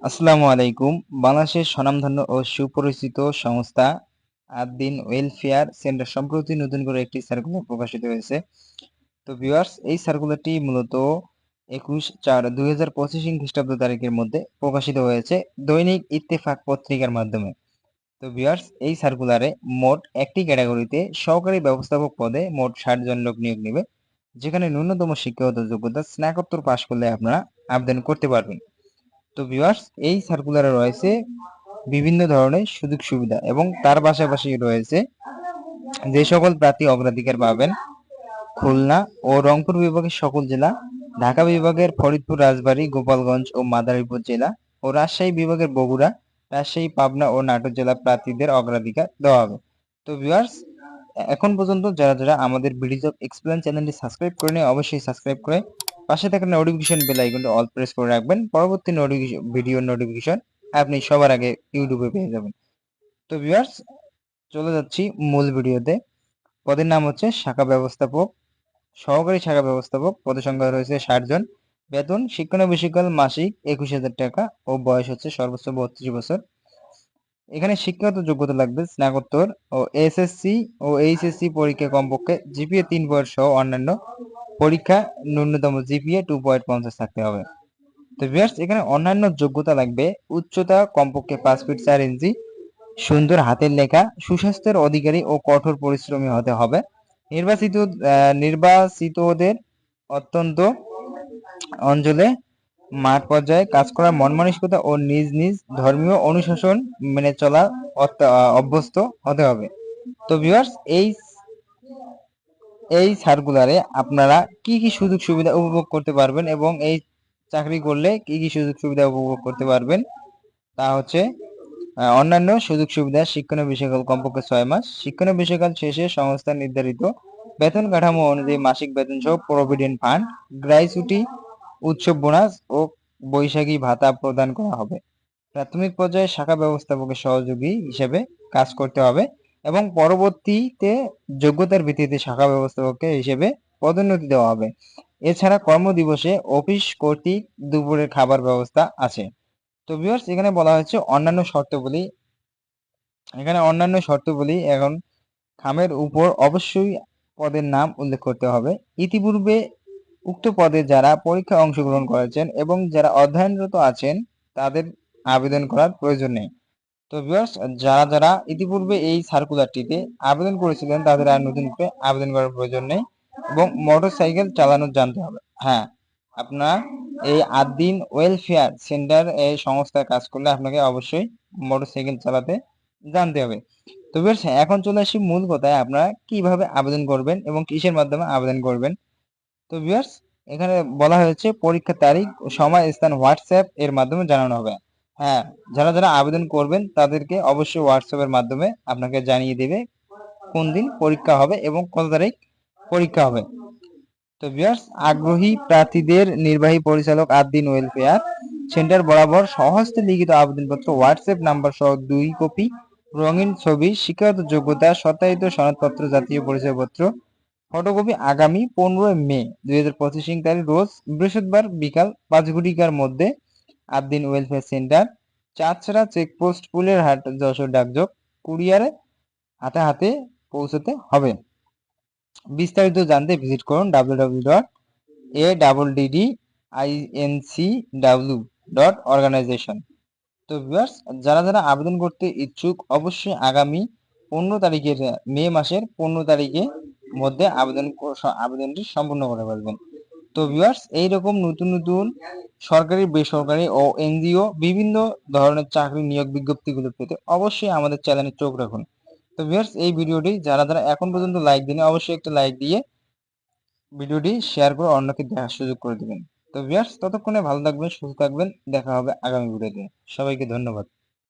আসসালামু আলাইকুম। বাংলাদেশের স্বনামধন্য ও সুপরিচিত সংস্থা আদ-দ্বীন ওয়েলফেয়ার সেন্টার সম্প্রতি নতুন করে একটি সার্কুলার প্রকাশিত হয়েছে। তো ভিউয়ার্স, এই সার্কুলারটি মূলত 21/4/2025 খ্রিস্টাব্দ তারিখের মধ্যে প্রকাশিত হয়েছে দৈনিক ইত্তেফাক পত্রিকার মাধ্যমে। তো ভিউয়ার্স, এই সার্কুলারে মোট একটি ক্যাটাগরিতে সহকারী ব্যবস্থাপক পদে মোট 60 জন লোক নিয়োগ নেবে, যেখানে ন্যূনতম শিক্ষাগত যোগ্যতা স্নাতকোত্তর পাশ করলে আপনারা আবেদন করতে পারবেন। তো ভিউয়ার্স, এই সার্কুলারে রয়েছে বিভিন্ন ধরনের সুযোগ সুবিধা এবং তার পাশাপাশি রয়েছে যে সকল প্রার্থী অগ্রাধিকার পাবেন খুলনা ও রংপুর বিভাগের সকল জেলা, ঢাকা বিভাগের ফরিদপুর, রাজবাড়ী, গোপালগঞ্জ ও মাদারীপুর জেলা ও রাজশাহী বিভাগের বগুড়া, রাজশাহী, পাবনা ও নাটোর জেলা প্রার্থীদের অগ্রাধিকার দেওয়া হবে। তো ভিউয়ার্স, এখন পর্যন্ত যারা যারা আমাদের বিডি জব এক্সপ্লেন চ্যানেলটি সাবস্ক্রাইব করে নিয়ে অবশ্যই সাবস্ক্রাইব করে পাশে থাকা নোটিফিকেশন বেল আইকনটি অল প্রেস করে রাখবেন। পরবর্তী ভিডিওর নোটিফিকেশন আপনি সবার আগে ইউটিউবে পেয়ে যাবেন। তো ভিউয়ার্স, চলে যাচ্ছি মূল ভিডিওতে। পদের নাম হচ্ছে শাখা ব্যবস্থাপক, সহকারী শাখা ব্যবস্থাপক। পদের সংখ্যা রয়েছে 60 জন। বেতন শিক্ষানবিশকাল মাসিক 21,000 টাকা ও বয়স হচ্ছে সর্বোচ্চ 32 বছর। এখানে শিক্ষাগত যোগ্যতা লাগবে স্নাতকোত্তর ও এসএসসি ও এইচএসসি পরীক্ষা কমপক্ষে জিপিএ 3 সহ অন্যান্য পরীক্ষা ন্যূনতম জিপিএ 2.50 থাকতে হবে। তো ভিউয়ার্স, এখানে অন্যান্য যোগ্যতা লাগবে উচ্চতা কমপক্ষে 5 ফিট 4 ইঞ্চি, সুন্দর হাতের লেখা, সুস্বাস্থ্যের অধিকারী ও কঠোর পরিশ্রমী হতে হবে। নির্বাচিতদের অত্যন্ত অঞ্চলে মাঠ পর্যায়ে কাজ করার মন মানসিকতা ও নিজ নিজ ধর্মীয় অনুশাসন মেনে চলা অভ্যস্ত হতে হবে। তো ভিউয়ার্স, এই সার্কুলারে আপনারা কি কি সুযোগ সুবিধা উপভোগ করতে পারবেন এবং এই চাকরি করলে কি কি সুযোগ সুবিধা উপভোগ করতে পারবেন তা হচ্ছে অন্যান্য সুযোগ সুবিধা: শিক্ষণীয় বিষয়কাল কমপক্ষে 6 মাস, শিক্ষণীয় বিষয়কাল শেষে সংস্থা নির্ধারিত বেতন কাঠামো অনুযায়ী মাসিক বেতন সহ প্রভিডেন্ট ফান্ড, গ্র্যাচুইটি, উৎসব বোনাস ও বৈশাখী ভাতা প্রদান করা হবে। প্রাথমিক পর্যায়ে শাখা ব্যবস্থাপকের সহযোগী হিসেবে কাজ করতে হবে এবং পরবর্তীতে যোগ্যতার ভিত্তিতে শাখা ব্যবস্থাপক হিসেবে পদোন্নতি দেওয়া হবে। এছাড়া কর্মদিবসে অফিস কর্তৃক দুপুরের খাবার ব্যবস্থা আছে। তো ভিউয়ার্স, এখানে বলা হচ্ছে অন্যান্য শর্তাবলী। এখন খামের উপর অবশ্যই পদের নাম উল্লেখ করতে হবে। ইতিপূর্বে উক্ত পদে যারা পরীক্ষায় অংশগ্রহণ করেছেন এবং যারা অধ্যয়নরত আছেন তাদের আবেদন করার প্রয়োজন নেই। তো ভিউয়ার্স, যারা যারা ইতিপূর্বে এই সার্কুলারটিতে আবেদন করেছিলেন তাদের আর নতুন করে আবেদন করার প্রয়োজন নেই এবং মোটরসাইকেল চালানো জানতে হবে। হ্যাঁ, আপনার এই আদ-দ্বীন ওয়েলফেয়ার সেন্টার এই সংস্থায় কাজ করলে আপনাকে অবশ্যই মোটরসাইকেল চালাতে জানতে হবে। তো ভিউয়ার্স, এখন চলে আসি মূল কথায়, আপনারা কিভাবে আবেদন করবেন এবং কিসের মাধ্যমে আবেদন করবেন। তো ভিউয়ার্স, এখানে বলা হয়েছে পরীক্ষার তারিখ ও সময় স্থান হোয়াটসঅ্যাপ এর মাধ্যমে জানানো হবে। হ্যাঁ, যারা যারা আবেদন করবেন তাদেরকে অবশ্যই হোয়াটসঅ্যাপের মাধ্যমে আপনাকে জানিয়ে দেবে কোন দিন পরীক্ষা হবে এবং কত তারিখ পরীক্ষা হবে। তো ভিউয়ার্স, আগ্রহী প্রার্থীদের নির্বাহী পরিচালক আদ-দ্বীন ওয়েলফেয়ার সেন্টার বরাবর স্বহস্তে লিখিত আবেদনপত্র, হোয়াটসঅ্যাপ নাম্বার সহ 2 কপি, রঙিন ছবি, শিক্ষাগত যোগ্যতা, সত্যায়িত সনদপত্র, জাতীয় পরিচয়পত্র ফটোকপি আগামী 15 মে 2025 তারিখ রোজ বৃহস্পতিবার বিকাল 5 ঘটিকার মধ্যে আদ-দ্বীন ওয়েলফেয়ার সেন্টার, চাঁচড়া চেকপোস্ট, ফুলের হাট, যশোর ডাকযোগ কুরিয়ারে হাতে হাতে পৌঁছতে হবে। বিস্তারিত জানতে ভিজিট করুন www.addinCw.organization। তো ভিউয়ার্স, যারা যারা আবেদন করতে ইচ্ছুক অবশ্যই আগামী 15 তারিখের মে মাসের 15 তারিখে মধ্যে আবেদনটি সম্পূর্ণ করে ফেলবেন। তো ভিউয়ার্স, এইরকম নতুন নতুন সরকারি, বেসরকারি ও এনজিও বিভিন্ন ধরনের চাকরি নিয়োগ বিজ্ঞপ্তিগুলো পেতে অবশ্যই আমাদের চ্যানেলে চোখ রাখুন। তো ভিউয়ার্স, এই ভিডিওটি যারা যারা এখন পর্যন্ত লাইক দেন অবশ্যই একটা লাইক দিয়ে ভিডিওটি শেয়ার করে অন্যকে দেখার সুযোগ করে দিবেন। তো ভিউয়ার্স, ততক্ষণে ভালো থাকবেন, সুস্থ থাকবেন। দেখা হবে আগামী ভিডিওতে। সবাইকে ধন্যবাদ।